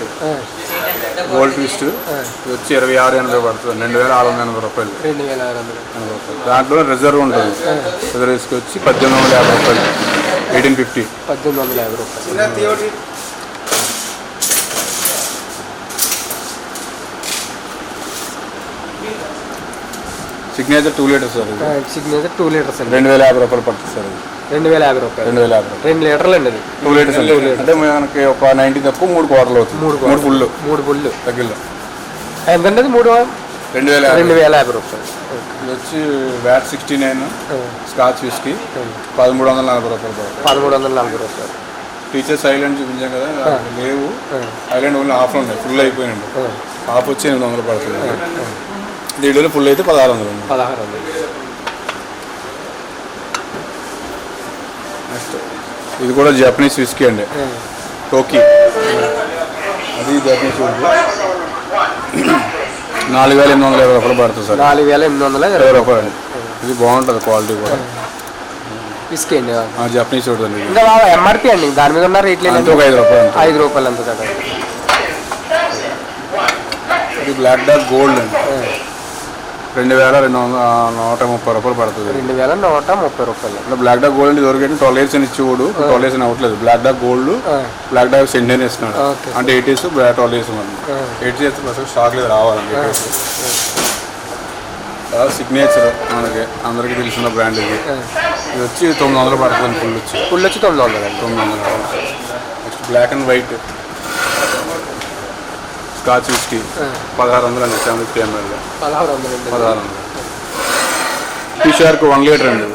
గోల్డ్ ట్విస్ట్ ఇది వచ్చి 2680 పడుతుంది. 2680 రూపాయలు. 2680 రూపాయలు. దాంట్లో రిజర్వ్ ఉంటుంది. రిజర్వ్ ఇసుక వచ్చి 1850 రూపాయలు. 1850. 1850 రూపాయలు. Signature 2 litres sir. Signature 2 litres అండి. 2050 రూపాయలు పడుతుంది సార్. 2050 రూపాయలు. 2050. 2 లీటర్లు అండి అది. 2 లీటర్స్ అంటే మనకి ఒక 90 తక్కువ 3 క్వార్టర్లు అవుతుంది. 3 ఫుల్. 3 ఫుల్ తగ్గిల్లో ఎంతండి అది? 2050 రూపాయలు. ఇది వచ్చి వ్యాట్ 69 స్కాచ్ విస్కీ 1340 రూపాయలు పడుతుంది. 1340 రూపాయలు. టీచర్స్ ఐలాండ్ చూపించాం కదా లేవు. ఐలాండ్ ఓన్లీ హాఫ్ ఉన్నాయి. ఫుల్ అయిపోయినండి. హాఫ్ వచ్చి 800 పడుతుంది. దీంట్లో ఫుల్ అయితే 1600. 1600. నెక్స్ట్ ఇది కూడా జపనీస్ విస్కీ అండి. టోకీ అది జపనీస్ 4820 రూపాయలు పడుతుంది సార్. 4820 రూపాయలు. ఇది బాగుంటుంది క్వాలిటీ కూడా. విస్కీ అండి. జపనీస్ చూడండి. ఇంకా ఎంఆర్పి అండి దాని మీద ఉన్న రేట్లు ఒక 5 రూపాయలు. 5 రూపాయలు అంత కదా. ఇది బ్లాక్ డాగ్ గోల్డ్ అండి. 2230 రూపాయలు పడుతుంది. 2130 రూపాయలు. బ్లాక్ డాగ్ గోల్డ్ అంటే దొరికేది 12 years అని ఇచ్చేవాడు. 12 years అని అవ్వట్లేదు. Black Dog Gold Black Dog సెంటెన్ ఇస్తున్నాడు. అంటే 8 years 12 years ఉంది. 8 years అసలు స్టాక్ లేదు రావాలండి. సిగ్నేచర్ మనకి అందరికీ తెలిసిన బ్రాండ్ ఇది. ఇది వచ్చి 900 పడుతుంది. ఫుల్ వచ్చి 900. Next black and white scotch whisky 1600 అండి. 750 ml. 1600. టీ-షార్క్ 1 లీటర్ అండి.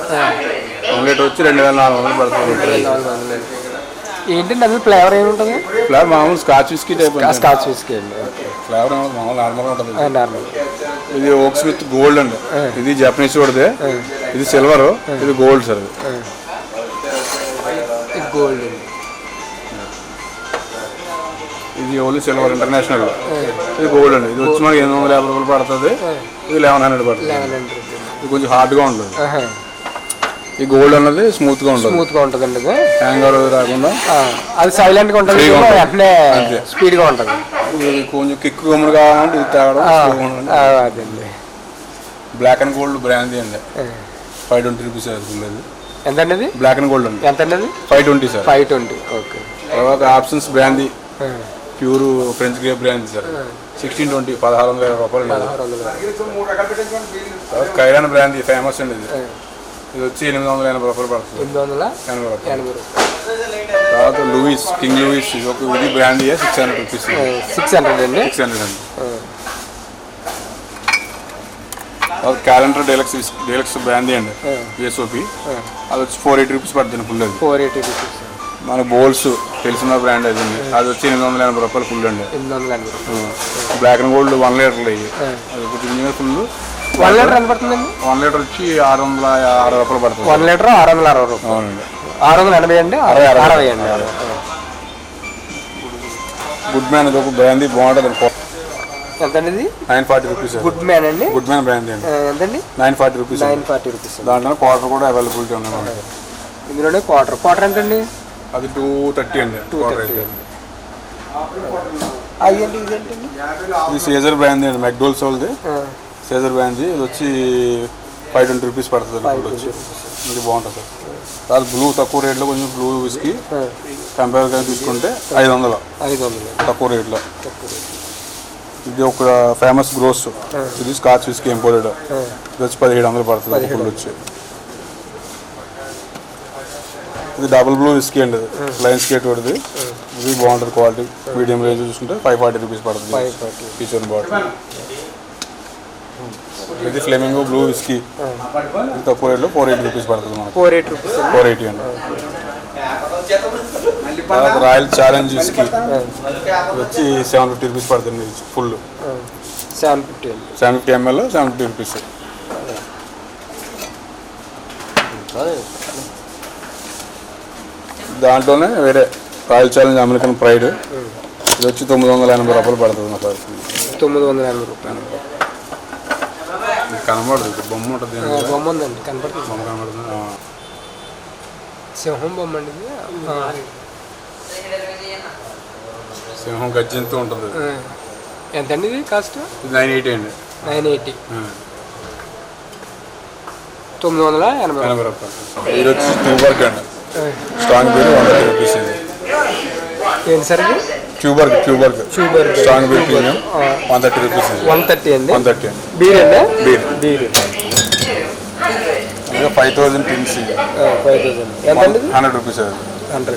1 లీటర్ వచ్చి 2400 పడుతుంది. ఏంటండి అది ఫ్లేవర్ ఏముంటుంది? ఫ్లేవర్ మామూలు scotch whisky type. Scotch whisky అండి. ఫ్లేవర్ మామూలు నార్మల్గా ఉంటుంది. నార్మల్. ఇది ఓక్స్ విత్ గోల్డ్ అండి. ఇది జపనీస్ వాడిదే. ఇది సిల్వర్. ఇది గోల్డ్ సార్. గోల్డ్. ఇది ఓన్లీ సిల్వర్ ఇంటర్నేషనల్. ఇది గోల్డ్ అండి. ఇది వచ్చి మనకి 850 రూపాయలు పడుతుంది. ఇది 1100 పడుతుంది. ఇది కొంచెం హార్డ్గా ఉంటుంది. ఈ గోల్డ్ అన్నది స్మూత్గా ఉంటుందండి. హ్యాంగ్ రాకుండా అది సైలెంట్గా ఉంటుంది. వెంటనే స్పీడ్గా ఉంటుంది. ఇది కొంచెం కిక్ గమ్ములు కావాలంటే ఇది తాగడం. అదండి. బ్లాక్ అండ్ గోల్డ్ బ్రాందీ అండి. 520 రూపీస్ అవుతుంది. ఎంతండి అది? బ్లాక్ అండ్ గోల్డ్ అండి. ఎంతండి అది? 520 సార్. 520. ఓకే. తర్వాత options brandy pure French grape brandy sir. 1620 1600 రూపాయలు. కైరాన్ బ్రాందీ ఫేమస్ అండి. ఇది వచ్చి 880 రూపాయలు పడుతుంది. 880 రూపాయలు. తర్వాత లూయిస్ కింగ్ లూయిస్ ఇది బ్రాందీ 600 రూపీస్. 600 అండి. క్యాలెండర్ డీలక్స్ బ్రాందీ అండి. VSOP అది వచ్చి 480 రూపీస్ పడుతుంది. ఫుల్ అది 480 రూపీస్. మన బోల్స్ తెలిసిన బ్రాండ్ అది అది వచ్చి 880 రూపాయలు ఫుల్ అండి. 880. బ్లాక్ అండ్ గోల్డ్ 1 లీటర్ అయ్యి అది కొంచెం ఫుల్. 1 లీటర్ ఎంత పడుతుందండి? 1 లీటర్ వచ్చి 660 రూపాయలు పడుతుంది. 1 లీటర్ 660 రూపాయలు. అవునండి. 680 అండి. 60 అండి. గుడ్ మ్యాన్ ఇది ఒక బ్రాందీ బాగుంటుంది. ఎంతండి ఇది? 940 రూపీస్. గుడ్ మ్యాన్ అండి. గుడ్ మ్యాన్ బ్రాందీ అండి. ఎంతండి? 940 రూపీస్. 940 రూపీస్. దాంట్లో క్వార్టర్ కూడా అవైలబిలిటీ ఉన్నాయి. ఇందులోనే క్వార్టర్ ఎంతండి? అది 230 అండి. 230. అయ్యండి. ఇదేంటండి? ఇది సీజర్ బ్రాందీ అండి. మెక్డోల్స్ వాళ్ళది సీజర్ బ్రాందీ. ఇది వచ్చి 520 రూపీస్ పడుతుంది. ఇది బాగుంటుంది సార్. చాలా బ్లూ తక్కువ రేట్లో కొంచెం బ్లూ విస్కీ కంపేర్గా తీసుకుంటే 500 తక్కువ రేట్లో. ఇది ఒక ఫేమస్ గ్రోస్. ఇది స్కాచ్ విస్కీ ఇంపోర్టెడ్. ఇది వచ్చి 1700 పడుతుంది. ఫుల్ వచ్చి ఇది డబుల్ బ్లూ విస్కీ అండి. లైన్ స్కేట్ వాడిది. ఇది బాగుంటుంది క్వాలిటీ. మీడియం రేంజ్ చూసుకుంటే 540 రూపీస్ పడుతుంది. Kitchen bottle. ఇది ఫ్లెమింగో బ్లూ విస్కీ. ఇది తక్కువ రేట్లో 480 రూపీస్ పడుతుంది మనకు. 480 అండి. తర్వాత రాయల్ ఛాలెంజ్ విస్కీ ఇది వచ్చి 750 రూపీస్ పడుతుంది. Full 750 ml 750 rupees. దాంట్లోనే వేరే రాయల్ ఛాలెంజ్ అమెరికన్ ప్రైడ్ ఇది వచ్చి 980 రూపాయలు పడుతుంది. నాకు 980 రూపాయలు. కనబడుతుంది. బొమ్మ ఉంటుంది. బొమ్మ ఉందండి. కనబడుతుంది. బొమ్మ కనబడుతుంది. సింహం బొమ్మ అండి ఇది. సింహం గజ్జంతో ఉంటుంది. ఎంతండి ఇది కాస్ట్? 980 అండి. 980. 980 రూపాయలు. ఇది వచ్చి ట్యూబర్గ్ అండి. స్ట్రాంగ్ బీర్ 130 రూపీస్ అండి. ఏంటి సార్ ఇది? ట్యూబర్గ్ స్ట్రాంగ్ బీర్ ప్రీమియం 130 రూపీస్. 130 అండి. 130 అండి. బీర్ అండి. Beer 5000 tins. 5000 ఎంతండి? 100 రూపీస్ అది. 100.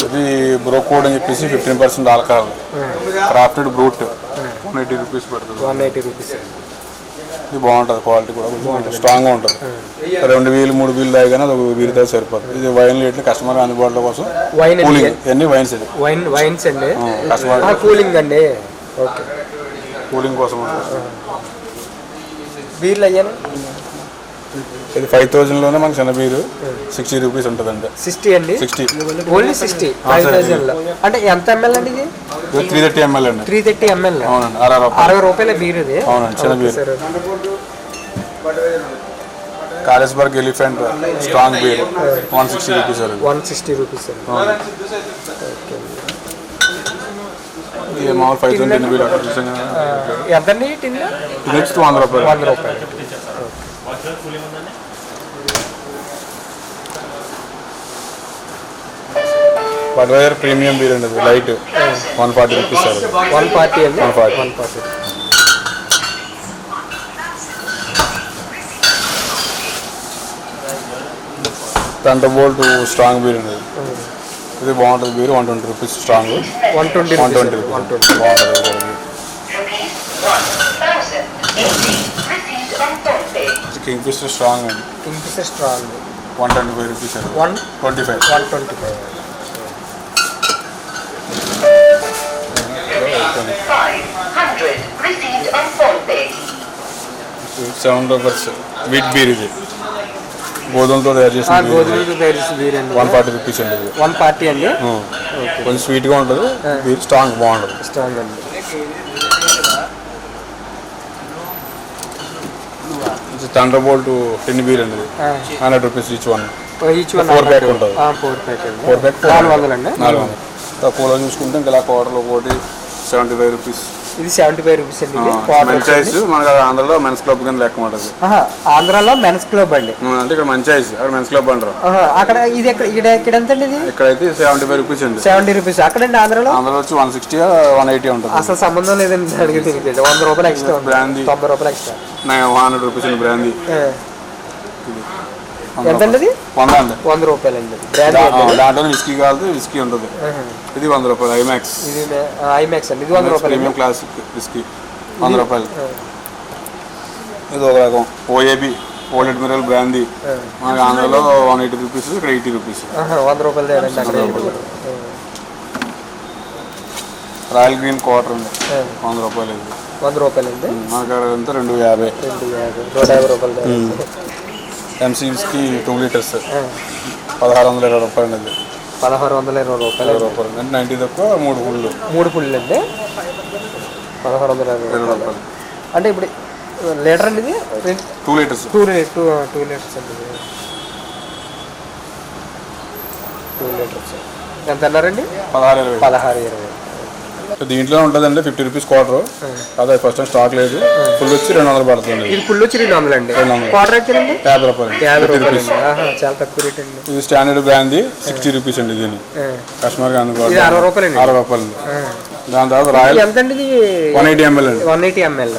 ఇది బ్రో కోడ్ అని చెప్పేసి 15% ఆల్కహాల్ క్రాఫ్టెడ్ బ్రూట్ 180 రూపీస్ పడుతుంది. 180 రూపీస్. ఇది బాగుంటుంది, క్వాలిటీ కూడా కొంచెం స్ట్రాంగ్గా ఉంటుంది. 2 వీలు 3 వీలు తాగినా అది వీరితో సరిపోతుంది. ఇది వైన్ రేట్లు కస్టమర్ అందుబాటులో కోసం కూలింగ్ అన్ని వైన్స్ ఇది వైన్స్ అండి. కస్టమర్ కూలింగ్ అండి. ఓకే, కూలింగ్ కోసం. బీర్లు అయ్యాను. ఇది 5000లోనే మనకి చిన్న బీరు 60 రూపీస్ ఉంటుందండి. 60 అండి. 60 ఓన్లీ 60 5000లో. అంటే ఎంత ఎంఎల్ అండి ఇది? 330 ml అండి. 330 ml. అవునండి. 60 రూపాయల బీర్ ఇది. అవునండి, చిన్న beer. Carlsberg elephant strong beer 160 rupees. 160 rupees. ఇది మామూలు 5000 టిన్ బీర్ ఎంతండి టిన్? ఇది వచ్చి 100 రూపాయలు. 100 రూపాయలు. బడ్వైజర్ ప్రీమియం బీర్ అండి. Light 140 rupees. 140 అండి. 140. థండర్బోల్ట్ స్ట్రాంగ్ బీర్ అండి. ఇది బాగుంటుంది బీర్. 120 rupees strong. 120 బాగుంటుంది. కింగ్ఫిషర్ స్ట్రాంగ్ అండి. 125 రూపీస్ అండి. 125. $7 వీట్ బీర్. ఇది గోధుమలతో తయారు చేసిన బీర్ అండి. 140 రూపీస్ అండి. ఇది 140 అండి. కొంచెం స్వీట్గా ఉంటుంది బీర్. స్ట్రాంగ్ బాగుంటుంది. స్ట్రాంగ్ అండి. థండర్బోల్ట్ టిన్ బీర్ అండి. 100 రూపీస్ ఈచ్ వన్. 4 ప్యాక్ ఉంటుంది. 4 ప్యాక్ 400 అండి. 400. తక్కువలో చూసుకుంటే ఇంకా ఇలా క్వార్టర్లో ఒకటి 75 రూపీస్. ఇది 75 రూపీస్ అండి. మంచి ఐస్ మనకి ఆంధ్రలో మెన్స్ క్లబ్ కింద లెక్క ఉంటుంది. ఆంధ్రాలో మెన్స్ క్లబ్ అండి. అంటే ఇక్కడ మంచి ఐస్, అక్కడ మెన్స్ క్లబ్ అంటారు. అక్కడ ఇది ఇక్కడ ఎంత అండి? ఇది ఇక్కడైతే 75 రూపీస్ అండి. 70 రూపీస్. అక్కడండి ఆంధ్రాలో వచ్చి 160 180 ఉంటుంది. అసలు సంబంధం లేదండి దానికి. 100 రూపాయలు ఎక్స్ట్రా. బ్రాందీ 90 రూపాయలు ఎక్స్ట్రా. 100 రూపీస్ అండి బ్రాందీ. ఎంతండి అది? 100 అండి. 100 రూపాయలు అండి. దాంట్లో విస్కీ కావాలి, విస్కీ ఉంటుంది. ఇది 100 రూపాయలు. ఐమాక్స్. ఇది ఐమాక్స్ అండి. ఇది 100 రూపాయలు. ప్రీమియం క్లాసిక్ విస్కీ 100 రూపాయలు. ఇది ఒక రకం ఓఏబి ఓల్డ్ అడ్మిరల్ బ్రాందీ. మనకి ఆంధ్రలో 180 రూపీస్, ఇక్కడ 80 రూపీస్. 100 రూపాయలు. రాయల్ గ్రీన్ క్వార్టర్ అండి. 100 రూపాయలు. ఇది 100 రూపాయలు అండి. మనకి అంతా 250. 250 రూపాయలు. ఎంసీ విస్కీ 2 లీటర్స్ 1620 రూపాయలు అండి. 1620 రూపాయలు. 90 తక్కువ 3 పుల్లు. 3 పుల్లు అండి. 1620 రూపాయలు. అంటే ఇప్పుడు లీటర్ అండి ఇది? 2 లీటర్స్. 2 లీటర్స్ అండి. 2 లీటర్స్ ఎంత అన్నారండి? 1620. దీంట్లో ఉంటుందండి 50 రూపీస్ క్వార్టర్. అదే ఫస్ట్ టైం స్టాక్ లేదు. ఫుల్ వచ్చి 200 పడుతుంది. ఇది ఫుల్ వచ్చి 200 అండి. క్వార్టర్ అయితే 50 రూపాయలు. 50 రూపీస్. చాలా తక్కువ రేట్ అండి. ఇది స్టాండర్డ్ బ్రాందీ 60 రూపీస్ అండి. దీన్ని కస్టమర్కి అందుబాటు. 60 రూపాయలు. 60 రూపాయలు. దాని తర్వాత రాయల్ ఎంతండి ఇది? 180 ml అండి. 180 ml.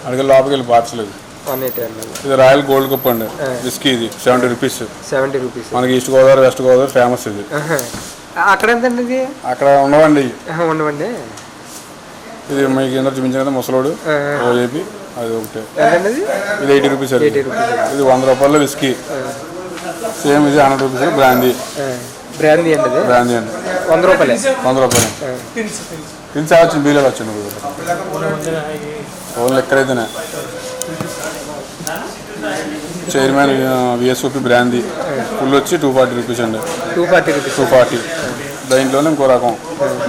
అడిగే లోపలికి వెళ్ళి పార్చలేదు. 180 ml. ఇది రాయల్ గోల్డ్ కప్ అండి. విస్కీ ఇది 70 రూపీస్. 70 రూపీస్. మనకి east Godavari west Godavari famous ఇది. అక్కడ ఎంతండి ఇది? అక్కడ ఉండవండి. ఉండవండి. ఇది మీకు కింద చూపించాను కదా ముసలోడు ఓఏపి, అది ఒకటి. ఇది 80 రూపీస్. ఇది 100 రూపాయలు విస్కీ. సేమ్ ఇది 100 రూపీస్ బ్రాందీ. బ్రాందీ అండి. బ్రాందీ అండి 100 రూపాయలు. 100 రూపాయలు. తిని వచ్చింది బీలలో వచ్చింది ఓన్లీ ఎక్కడైతేనే. చైర్మన్ విఎస్ఓపి బ్రాందీ ఫుల్ వచ్చి 240 రూపీస్ అండి. 240. దీంట్లోనే ఇంకో రకం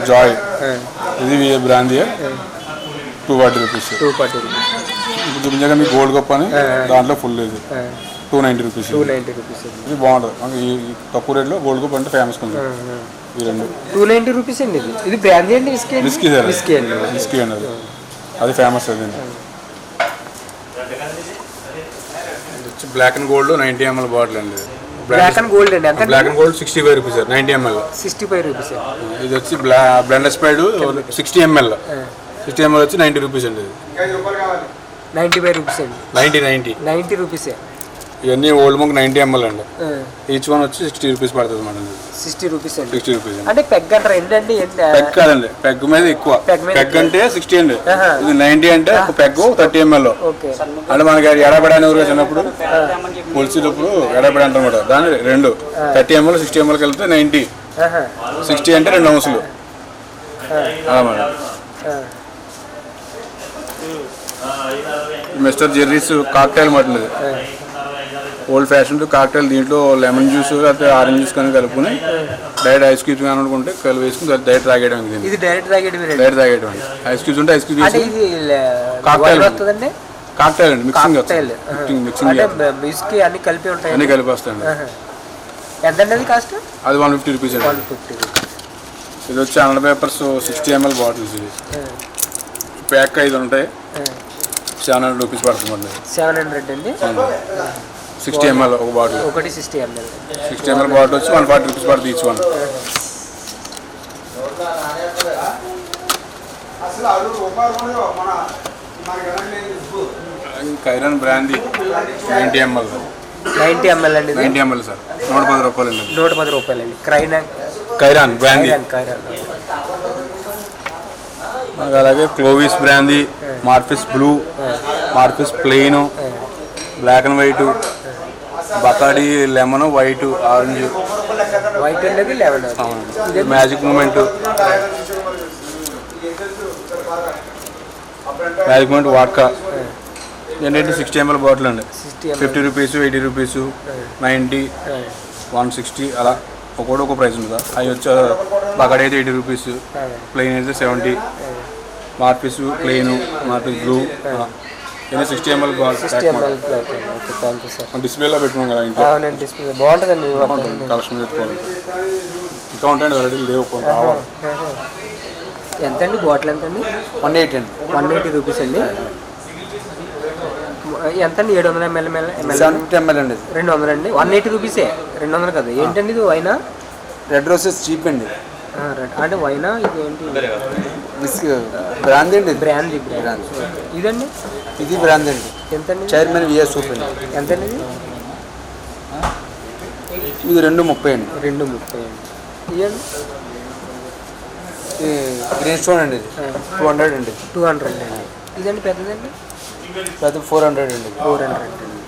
జాయ్, ఇది బ్రాందీ 240 రూపీస్. 240 రూపీస్. ఇప్పుడు చూపించాక మీకు గోల్డ్ కప్ అని దాంట్లో ఫుల్ ఇది 290 రూపీస్. 290 రూపీస్. ఇది బాగుంటుంది. మనకి ఈ తక్కువ రేట్లో గోల్డ్ కప్ అంటే ఫేమస్ కొంచెం. ఈ రెండు 290 రూపీస్ అండి. ఇది బ్రాందీ అండి, విస్కీ సార్, విస్కీ అండి. విస్కీ అండి, అది ఫేమస్. అది black and gold 90 ml bottle అండి. బ్లాక్ అండ్ గోల్డ్ అండి. Black and gold 65 rupees sir, 90 ml. 65 rupees. ఇది వచ్చి బ్లెండర్ స్ప్రైడ్ 60 ml. 60 ml వచ్చి 90 రూపీస్ అండి. 95 రూపీస్ అండి. 90 రూపీస్. ఇవన్నీ ఓల్డ్ మంక్ 90 ml అండి. ఈచ్ వన్ వచ్చి 60 రూపీస్ పడుతుంది మేడం. 60 రూపీస్ అండి. 60 రూపీస్ అంటే పెగ్ అంటారు ఏంటండి? పెగ్ కాదండి, పెగ్ మీద ఎక్కువ. పెగ్ అంటే 60 అండి, ఇది 90 అంటే ఒక పెగ్ 30 ml. అంటే మనకి ఎడబడి అని ఊరు చిన్నప్పుడు కొలిసేటప్పుడు ఎడబడి అంటారు దాని రెండు 30 ml 60 ml కలిపితే 90. 60 అంటే 2 ounces అలా madam. Mister Jerry's cocktail mutton, old fashion cocktail. దీంట్లో లెమన్ జ్యూస్ లేకపోతే ఆరెంజ్ జ్యూస్ కానీ కలుపుకొని డైరెక్ట్ ఐస్ క్యూబ్స్ కానీ అనుకుంటే కలిపి వేసుకుని డైరెక్ట్ తాగేయడం. ఇది డైరెక్ట్ తాగేయడం. ఐస్ క్యూబ్స్ ఉంటే ఐస్ క్యూబ్స్ కాక్టైల్ అండి, మిక్సింగ్ విస్కీ అన్ని కలిపి ఉంటాయి, అన్ని కలిపి వస్తాయండి. ఎంత అండి అది కాస్ట్? అది 150 రూపీస్ అండి. 150. ఇది వచ్చి 100 పేపర్స్ 60 ml బాటిల్స్. ఇది ప్యాక్ 5 ఉంటాయి, 700 రూపీస్ పడుతుంది. 700 అండి. 60 ml ఒక బాటిల్, ఒకటి 60 ml. 60 ml బాటిల్ వచ్చి 140 రూపీస్ పడుతుంది each one. కైరన్ brandy 90 ml. 90 ml అండి. 90 ml సార్, 110 రూపాయలు అండి. 110 రూపాయలు అండి. కైరాన్ బ్రాందీ. అలాగే క్లోవిస్ brandy, Morpheus blue, Morpheus plain, black and white, Bacardi lemon, white, orange. White అనేది lemon. Magic moment, magic moment vodka. ఏంటంటే 60 ml బాటిల్ అండి. 50 రూపీస్, 80 రూపీస్, 90, 160 అలా ఒక్కొక్కటి ఒక ప్రైస్ ఉంటుంది. అవి వచ్చి బకాడి అయితే 80 రూపీస్, ప్లెయిన్ అయితే 70, మార్ఫిస్ ప్లెయిన్, మార్ఫిస్ బ్లూ, 60 ml డిస్ప్లేలో పెట్టుకున్నాం కదా ఇంట్లో. బాగుంటుందండి, కలెక్షన్ పెట్టుకోవాలి. ఇంకా ఉంటాయండి వెరైటీలు లేవు కావాలి. ఎంత అండి బాటిల్? ఎంత అండి? 180 అండి. 180 రూపీస్ అండి. ఎంత అండి? 700 ml. 750 ml అండి. 200 అండి. 180 రూపీసే, 200 కదా. ఏంటండి ఇది? వైనా? రెడ్ రోసెస్ చీప్ అండి. అంటే వైనా? ఇది ఏంటి? బ్రాందీ అండి. బ్రాందీ. ఇదండి? ఇది బ్రాందీ అండి. ఎంత అండి? చైర్మన్ విఎస్ సూప్ అండి. ఎంత అండి ఇది? ఇది 230 అండి. 230 అండి. ఇదండి? గ్రీన్ స్టోన్ అండి. ఇది 200 అండి. 200 అండి. ఇదండి పెద్దదండి? పెద్ద 400 అండి. 400 అండి.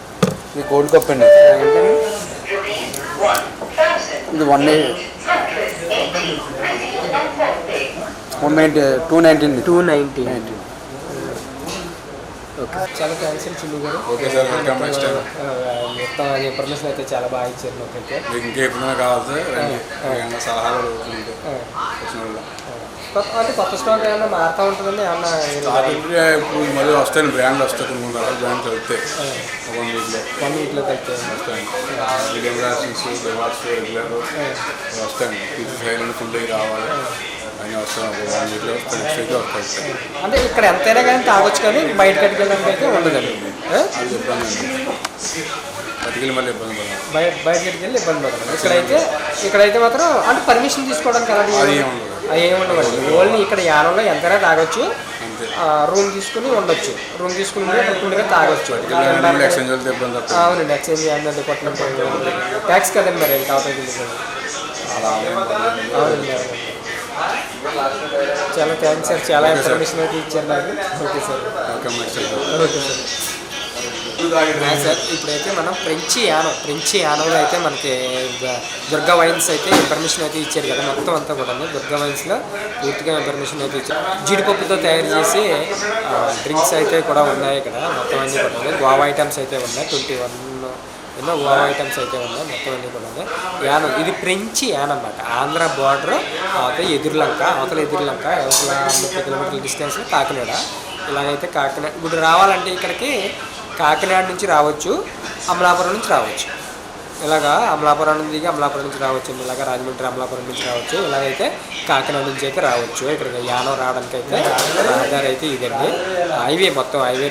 ఇది గోల్డ్ కప్ అండి. ఎంతండి? ఇది 190, 290 అండి. 290. ఓకే, చాలా థ్యాంక్స్ అండి చిన్ని గారు. Okay sir, welcome next time. మొత్తం ఇన్ఫర్మేషన్ అయితే చాలా బాగా ఇచ్చారు నాకైతే. మీకు ఇంకా ఎప్పుడైనా కావాలి సార్, సలహాలు అంటే కొత్త స్టాక్ ఏమన్నా మారుతూ ఉంటుందండి? ఏమన్నా ఇప్పుడు మళ్ళీ వస్తాయండి, బ్రాండ్లు వస్తాయి, కొన్ని రకాల బ్రాండ్లు వస్తాయి. 1 వీక్లో వస్తాయండి. రెగ్యులర్ వస్తాయండి. సైలెంట్ ఫుల్ రావాలి అని వస్తాయి. 1 వీక్లో వస్తాయి. అంటే ఇక్కడ ఎంతైనా కానీ తాగొచ్చు, కానీ బయట కట్టుకెళ్ళడానికి అయితే ఉండదండి. అది ఇబ్బంది అండి, బతికి మళ్ళీ ఇబ్బంది పడాలి. బయట కట్టుకెళ్ళి ఇబ్బంది పడాలి. ఇక్కడైతే మాత్రం అంటే పర్మిషన్ తీసుకోవడానికి అలాంటి ఏమి ఉండవండి. ఓన్లీ ఇక్కడ యానంలో ఎంతైనా తాగొచ్చు. రూమ్ తీసుకుని ఉండొచ్చు. రూమ్ తీసుకుని ఫుల్గా తాగొచ్చు. అవునండి, ఎక్స్చేంజ్ చేయాలంటే కొట్టడం ట్యాక్స్ కదండి మరి కాకపోతే. అవునండి. చాలా థ్యాంక్స్ సార్, చాలా ఇన్ఫర్మేషన్ అయితే ఇచ్చారు నాకు. Okay sir. Okay sir. Sir ఇప్పుడైతే మనం ఫ్రెంచి యానంలో అయితే మనకి దుర్గా వైన్స్ అయితే ఇన్ఫర్మేషన్ అయితే ఇచ్చారు కదా. మొత్తం అంతా కూడా దుర్గా వైన్స్లో పూర్తిగా ఇన్ఫర్మేషన్ అయితే ఇచ్చారు. జీడిపప్పుతో తయారు చేసి డ్రింక్స్ అయితే కూడా ఉన్నాయి ఇక్కడ. మొత్తం అన్నీ కూడా ఉన్నాయి. గోవా ఐటమ్స్ అయితే ఉన్నాయి. 21 ఎన్నో ఓవర్ ఐటమ్స్ అయితే ఉన్నాయి, మొత్తం అన్నీ కూడా ఉన్నాయి. యానం ఇది ఫ్రెంచ్ యానం అన్నమాట. ఆంధ్ర బార్డర్ అవతల ఎదురులంక 30 కిలోమీటర్ల డిస్టెన్స్లో కాకినాడ. ఇలాగైతే కాకినాడ ఇప్పుడు రావాలంటే ఇక్కడికి కాకినాడ నుంచి రావచ్చు, అమలాపురం నుంచి రావచ్చు. ఇలాగా అమలాపురం నుంచి దిగి అమలాపురం నుంచి రావచ్చు, ఇలాగ రాజమండ్రి అమలాపురం నుంచి రావచ్చు, ఇలాగైతే కాకినాడ నుంచి అయితే రావచ్చు. ఇక్కడికి యానం రావడానికి అయితే రహదారి అయితే ఇదండి. హైవే మొత్తం హైవే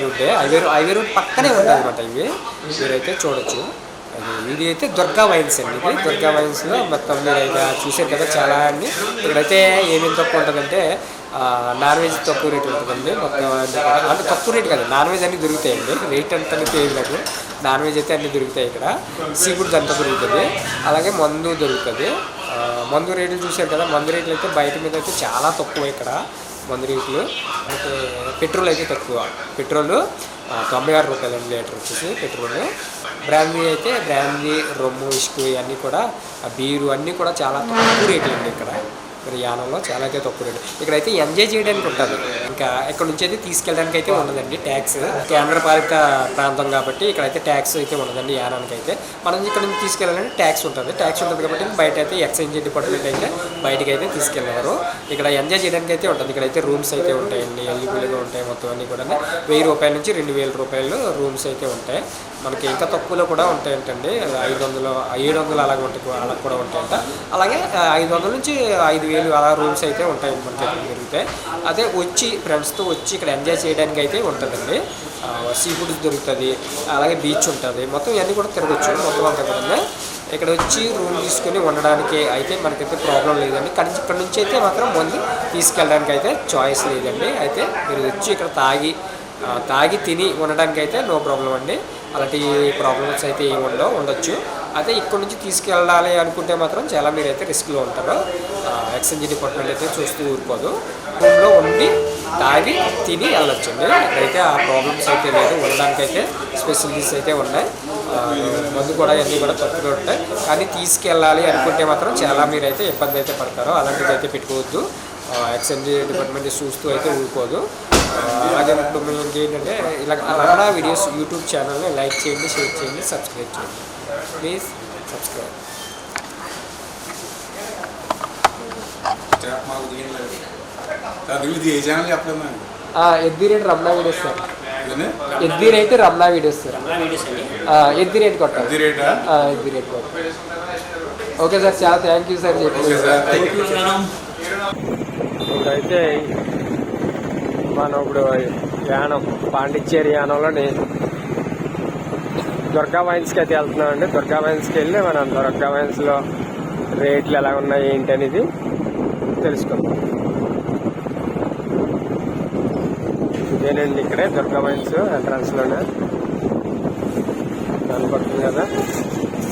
రూట్ పక్కనే ఉంటుంది అనమాట. ఇవి మీరైతే చూడొచ్చు. ఇది అయితే దుర్గా వైన్స్ అండి. ఇది దుర్గా వైన్స్లో మొత్తం మీరు అయితే చూసారు కదా చాలా అండి. ఇక్కడైతే ఏమేమి తక్కువ ఉంటుందంటే నాన్ వెజ్ తక్కువ రేట్ ఉంటుందండి. మొత్తం అంటే తక్కువ రేట్ కాదు, నాన్ వెజ్ అన్నీ దొరుకుతాయండి. రేట్ అంతా తెలియదు నాకు. నాన్ వెజ్ అయితే అన్నీ దొరుకుతాయి ఇక్కడ. సీ ఫుడ్ అంతా దొరుకుతుంది, అలాగే మందు దొరుకుతుంది. మందు రేట్లు చూసారు కదా, మందు రేట్లు అయితే బయట మీద అయితే చాలా తక్కువ ఇక్కడ మందు రేట్లు. అయితే పెట్రోల్ అయితే తక్కువ. పెట్రోల్ 96 రూపాయలు అండి లీటర్ వచ్చేసి పెట్రోల్. బ్రాందీ అయితే బ్రాందీ, రొమ్ము, ఇసుకు ఇవన్నీ కూడా బీరు అన్నీ కూడా చాలా తక్కువ రేట్లు అండి ఇక్కడ. మరి యానంలో చాలా అయితే తక్కువ రేటు. ఇక్కడైతే ఎంజాయ్ చేయడానికి ఉంటుంది, ఇంకా ఇక్కడ నుంచి అయితే తీసుకెళ్ళడానికి అయితే ఉండదండి ట్యాక్స్. కేంద్రపాలిత ప్రాంతం కాబట్టి ఇక్కడైతే ట్యాక్స్ అయితే ఉండదండి యానానికి అయితే. మనం ఇక్కడ నుంచి తీసుకెళ్ళాలంటే ట్యాక్స్ ఉంటుంది కాబట్టి బయట అయితే ఎక్సైజ్ డిపార్ట్మెంట్ అయితే బయటకి అయితే తీసుకెళ్ళేవారు. ఇక్కడ ఎంజాయ్ చేయడానికి అయితే ఉంటుంది. ఇక్కడైతే రూమ్స్ అయితే ఉంటాయండి, ఎలిజిబుల్గా ఉంటాయి. మొత్తం అన్నీ కూడా 1000 రూపాయల నుంచి 2000 రూపాయలు రూమ్స్ అయితే ఉంటాయి. మనకి ఇంకా తక్కువలో కూడా ఉంటాయంటండి. 500, 700 అలాగే ఉంటాయి, అలా కూడా ఉంటాయంట. అలాగే 500 నుంచి 5000 అలా రూమ్స్ అయితే ఉంటాయి మనకి దొరుకుతాయి. అదే వచ్చి ఫ్రెండ్స్తో వచ్చి ఇక్కడ ఎంజాయ్ చేయడానికి అయితే ఉంటుందండి. సీ ఫుడ్ దొరుకుతుంది, అలాగే బీచ్ ఉంటుంది. మొత్తం ఇవన్నీ కూడా తిరగచ్చు మొత్తం అంతా కూడా. ఇక్కడ వచ్చి రూమ్ తీసుకొని ఉండడానికి అయితే మనకైతే ప్రాబ్లం లేదండి. కానీ ఇక్కడ నుంచి అయితే మాత్రం ముందు తీసుకెళ్ళడానికి అయితే చాయిస్ లేదండి. అయితే మీరు వచ్చి ఇక్కడ తాగి తిని ఉండడానికి అయితే నో ప్రాబ్లం అండి. అలాంటి ప్రాబ్లమ్స్ అయితే ఏమి ఉండొచ్చు. అదే ఇక్కడ నుంచి తీసుకెళ్ళాలి అనుకుంటే మాత్రం చాలా మీరైతే రిస్క్లో ఉంటారు. ఎక్స్చేంజ్ డిపార్ట్మెంట్ అయితే చూస్తూ ఊరుకోదు. రూమ్లో ఉండి తాగి తిని వెళ్ళొచ్చండి. ఇక్కడైతే ఆ ప్రాబ్లమ్స్ అయితే లేదు. ఉండడానికి అయితే ఫెసిలిటీస్ అయితే ఉన్నాయి. మందు కూడా అన్నీ కూడా తక్కువ ఉంటాయి. కానీ తీసుకెళ్ళాలి అనుకుంటే మాత్రం చాలా మీరైతే ఇబ్బంది అయితే పడతారు. అలాంటిది అయితే పెట్టుకోవద్దు. ఎక్స్చేంజ్ డిపార్ట్మెంట్ చూస్తూ అయితే ఊరుకోదు. అలాగే ఇప్పుడు మేము ఏంటంటే ఇలా వీడియోస్ యూట్యూబ్ ఛానల్ని లైక్ చేయండి, షేర్ చేయండి, సబ్స్క్రైబ్ చేయండి. Please subscribe. ఎద్దిరేట్ రమణ వీడియోస్ సార్. ఎద్దిరేట్ రమణ వీడియోస్ సార్. ఎద్దిరేట్ కొట్టాలి. ఎద్దిరేట్ కొట్టాలి. ఓకే సార్, చాలా థ్యాంక్ యూ సార్ చెప్పి. ఇప్పుడైతే మనం ఇప్పుడు యానం పాండిచ్చేరి యానంలోని దుర్గా వైన్స్కి అయితే వెళ్తున్నాం అండి. దుర్గా వైన్స్కి వెళ్ళి మనం దుర్గా వైన్స్లో రేట్లు ఎలా ఉన్నాయి ఏంటి అనేది తెలుసుకుందాం. ఇదేనండి ఇక్కడే దుర్గా వైన్స్ ఎంట్రన్స్లోనే కనపడుతుంది కదా.